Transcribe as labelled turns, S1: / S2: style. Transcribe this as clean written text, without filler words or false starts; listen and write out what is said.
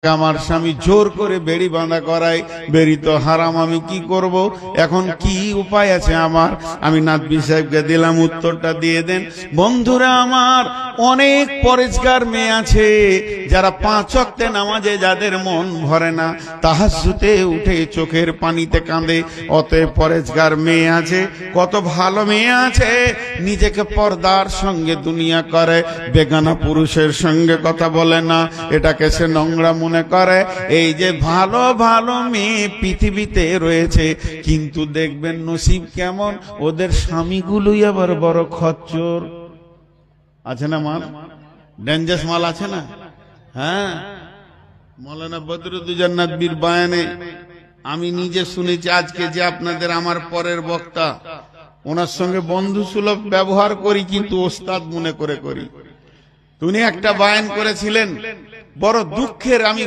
S1: আমার স্বামী জোর করে বেড়ি বাঁধা করায়, বেড়ি তো হারাম, আমি কি করব? এখন কি উপায় আছে আমার? আমি নাদবি সাহেবকে দিলাম, উত্তরটা দিয়ে দেন। বন্ধুরা আমার, অনেক পরেজগার মেয়ে আছে যারা 5 ওয়াক্তে নামাজে যাদের মন ভরে না, তাহাজ্জুদে উঠে চোখের পানিতে কাঁদে। অতএব পরেজগার মেয়ে আছে, কত ভালো মেয়ে আছে, নিজেকে পর্দার সঙ্গে দুনিয়া করে, বেগানা পুরুষের সঙ্গে কথা বলে না, এটাকে সে নোংরা মনে করে। এই যে ভালো ভালো মেয়ে পৃথিবীতে রয়েছে, কিন্তু দেখবেন নসিব কেমন, ওদের স্বামীগুলোই আবার বড় খচ্চর। আছে না মাল, ডেঞ্জাস মাল আছে না? হ্যাঁ, মৌলানা বদরুদ্দোজা নদভীর বয়ানে আমি নিজে শুনেছি। আজকে যে আপনাদের আমার পরের বক্তা, ওনার সঙ্গে বন্ধু সুলভ ব্যবহার করি, কিন্তু ওস্তাদ মনে করে করি। তিনি একটা বয়ান করেছিলেন, বড় দুঃখের। আমি